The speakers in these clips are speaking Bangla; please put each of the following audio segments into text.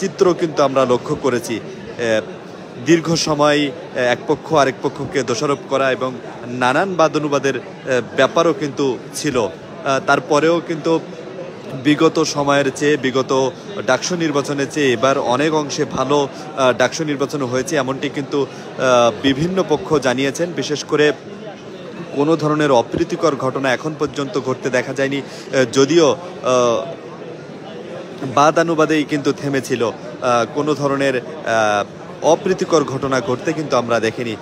চিত্র কিন্তু আমরা লক্ষ্য করেছি। দীর্ঘ সময় এক পক্ষ আরেক পক্ষকে দোষারোপ করা এবং নানান বাদানুবাদের ব্যাপারও কিন্তু ছিল। তারপরেও কিন্তু বিগত সময়ের চেয়ে, বিগত ডাকসু নির্বাচনের চেয়ে এবার অনেক অংশে ভালো ডাকসু নির্বাচন হয়েছে, এমনটি কিন্তু বিভিন্ন পক্ষ জানিয়েছেন। বিশেষ করে কোনো ধরনের অপ্রীতিকর ঘটনা এখন পর্যন্ত ঘটতে দেখা যায়নি, যদিও বাদানুবাদেই কিন্তু থেমেছিল। কোনো ধরনের অপ্রীতিকর ঘটনা ঘটতে কিন্তু আমরা দেখিনি।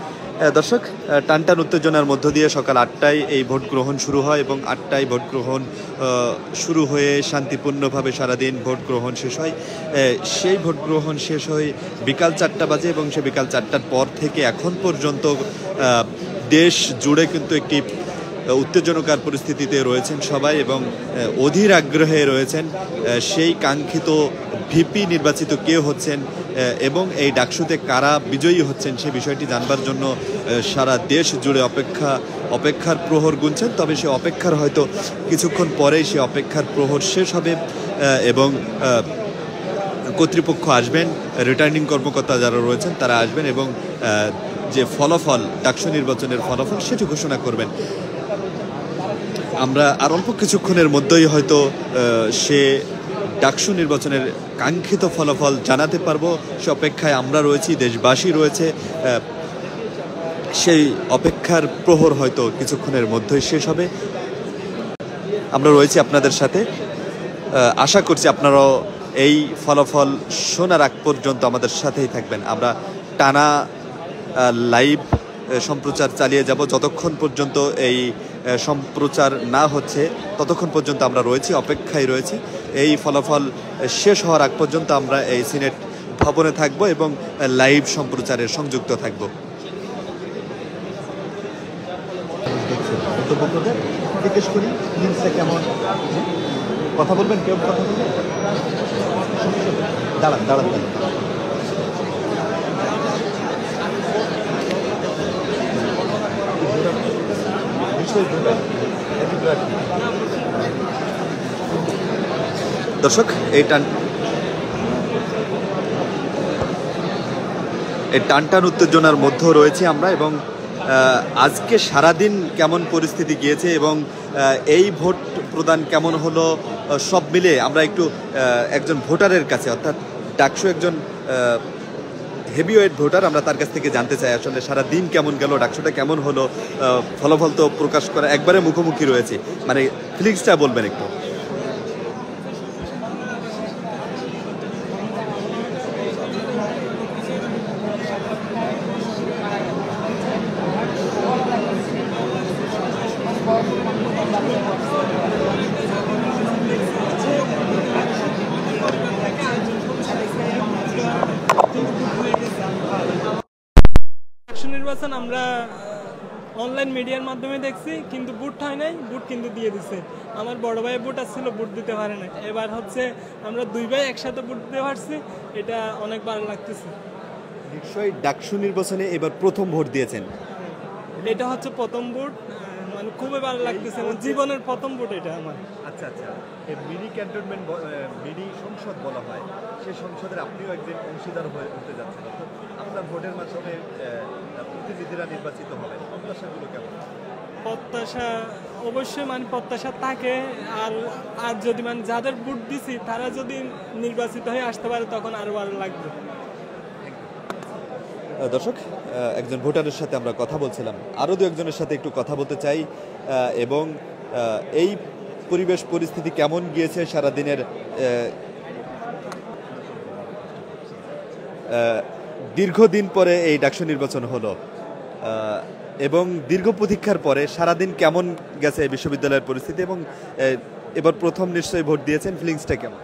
দর্শক, টানটান উত্তেজনার মধ্য দিয়ে সকাল 8টায় এই ভোট গ্রহণ শুরু হয় এবং 8টায় ভোট গ্রহণ শুরু হয়ে শান্তিপূর্ণভাবে সারাদিন ভোট গ্রহণ শেষ হয়। সেই ভোট গ্রহণ শেষ হয়ে বিকাল 4টা বাজে এবং সে বিকাল 4টার পর থেকে এখন পর্যন্ত দেশ জুড়ে কিন্তু একটি উত্তেজনকার পরিস্থিতিতে রয়েছেন সবাই এবং অধীর আগ্রহে রয়েছেন সেই কাঙ্ক্ষিত ভিপি নির্বাচিত কে হচ্ছেন এবং এই ডাকসুতে কারা বিজয়ী হচ্ছেন সে বিষয়টি জানবার জন্য সারা দেশ জুড়ে অপেক্ষার প্রহর গুনছেন। তবে সে অপেক্ষার হয়তো কিছুক্ষণ পরেই সে অপেক্ষার প্রহর শেষ হবে এবং কর্তৃপক্ষ আসবেন, রিটার্নিং কর্মকর্তা যারা রয়েছেন তারা আসবেন এবং যে ফলাফল, ডাকসু নির্বাচনের ফলাফল সেটি ঘোষণা করবেন। আমরা আর অল্প কিছুক্ষণের মধ্যেই হয়তো সে ডাকসু নির্বাচনের কাঙ্ক্ষিত ফলাফল জানাতে পারবো। সে অপেক্ষায় আমরা রয়েছি, দেশবাসী রয়েছে। সেই অপেক্ষার প্রহর হয়তো কিছুক্ষণের মধ্যেই শেষ হবে। আমরা রয়েছি আপনাদের সাথে, আশা করছি আপনারাও এই ফলাফল শোনার আগ পর্যন্ত আমাদের সাথেই থাকবেন। আমরা টানা লাইভ সম্প্রচার চালিয়ে যাব যতক্ষণ পর্যন্ত এই সম্প্রচার না হচ্ছে, ততক্ষণ পর্যন্ত আমরা রয়েছি, অপেক্ষায় রয়েছি। এই ফলাফল শেষ হওয়ার আগ পর্যন্ত আমরা এই সিনেট ভবনে থাকব এবং লাইভ সম্প্রচারে সংযুক্ত থাকব। কথা বলবেন, কেউ কথা বলবেন? দাঁড়ান দাঁড়ান দাঁড়ান। দর্শক, এই টানটান উত্তেজনার মধ্যেও রয়েছি আমরা এবং আজকে সারাদিন কেমন পরিস্থিতি গিয়েছে এবং এই ভোট প্রদান কেমন হলো সব মিলে আমরা একটু একজন ভোটারের কাছে, অর্থাৎ ডাকসু একজন হেভিওয়েট ভোটার, আমরা তার কাছ থেকে জানতে চাই আসলে সারা দিন কেমন গেল, ডাকসুটা কেমন হলো। ফলাফল তো প্রকাশ করা একবারে মুখোমুখি রয়েছে, মানে ফিলিংসটা বলবেন একটু। নির্বাচন আমরা অনলাইন মিডিয়ার মাধ্যমে দেখছি, কিন্তু বুট হয় নাই, বুট কিন্তু দিয়ে দিচ্ছে। আমার বড় ভাই বুট আসছিল, বুট দিতে পারে না। এবার হচ্ছে আমরা দুই ভাই একসাথে বুট দিতে পারছি, এটা অনেক ভালো লাগতেছে। নিশ্চয়ই ডাকসু নির্বাচনে এবার প্রথম ভোট দিয়েছেন? এটা হচ্ছে প্রথম ভোট, মানে খুবই ভালো লাগতেছে, আমার জীবনের প্রথম ভোট এটা আমার। আচ্ছা আচ্ছা, মিনি ক্যান্টনমেন্ট, মিনি সংসদ বলা হয়, সেই সংসদের আপনিও একদিন অংশীদার হতে যাচ্ছেন, আপনার ভোটের মাধ্যমে প্রতিনিধিরা নির্বাচিত হবেন, প্রত্যাশাগুলো কেমন? প্রত্যাশা অবশ্যই মানে প্রত্যাশা থাকে, আর যদি মানে যাদের ভোট দিছি তারা যদি নির্বাচিত হয়ে আসতে পারে তখন আরো ভালো লাগবে। দর্শক, একজন ভোটারের সাথে আমরা কথা বলছিলাম, আরও দু একজনের সাথে একটু কথা বলতে চাই এবং এই পরিবেশ পরিস্থিতি কেমন গিয়েছে সারাদিনের, দীর্ঘদিন পরে এই ডাকসু নির্বাচন হলো এবং দীর্ঘ প্রতীক্ষার পরে সারাদিন কেমন গেছে বিশ্ববিদ্যালয়ের পরিস্থিতি এবং এবার প্রথম নিশ্চয়ই ভোট দিয়েছেন, ফিলিংসটা কেমন?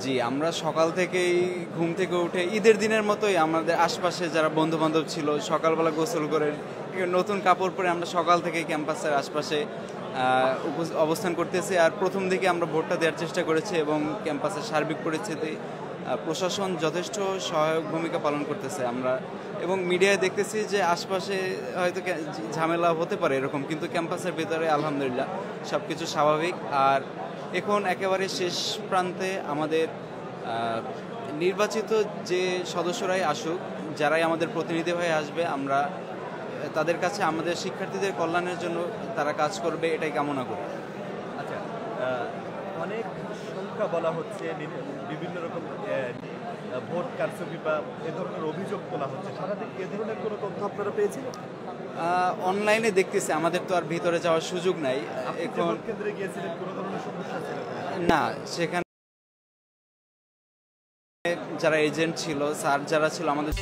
জি, আমরা সকাল থেকেই ঘুম থেকে উঠে ঈদের দিনের মতোই আমাদের আশপাশে যারা বন্ধু বান্ধব ছিল সকালবেলা গোসল করে নতুন কাপড় পরে আমরা সকাল থেকে ক্যাম্পাসের আশপাশে অবস্থান করতেছি। আর প্রথম দিকে আমরা ভোটটা দেওয়ার চেষ্টা করেছি এবং ক্যাম্পাসের সার্বিক পরিস্থিতি প্রশাসন যথেষ্ট সহায়ক ভূমিকা পালন করতেছে। আমরা এবং মিডিয়ায় দেখতেছি যে আশপাশে হয়তো ঝামেলা হতে পারে এরকম, কিন্তু ক্যাম্পাসের ভেতরে আলহামদুলিল্লাহ সব কিছু স্বাভাবিক। আর এখন একেবারে শেষ প্রান্তে আমাদের নির্বাচিত যে সদস্যরাই আসুক, যারাই আমাদের প্রতিনিধি হয়ে আসবে, আমরা তাদের কাছে আমাদের শিক্ষার্থীদের কল্যাণের জন্য তারা কাজ করবে এটাই কামনা করি। আচ্ছা, অনেক সংখ্যা বলা হচ্ছে, বিভিন্ন রকম ভোট কারচুপি বা এ ধরনের অভিযোগ তোলা হচ্ছে, সারাদিন এ ধরনের কোনো তথ্য আপনারা পেয়েছিলেন? অনলাইনে দেখতেছি, আমাদের তো আর ভিতরে যাওয়ার সুযোগ নাই এখন। ভোট কেন্দ্রে গিয়েছিলেন, কোনো ধরনের সমস্যা ছিল না, সেখানে যারা এজেন্ট ছিল, স্যার যারা ছিল আমাদের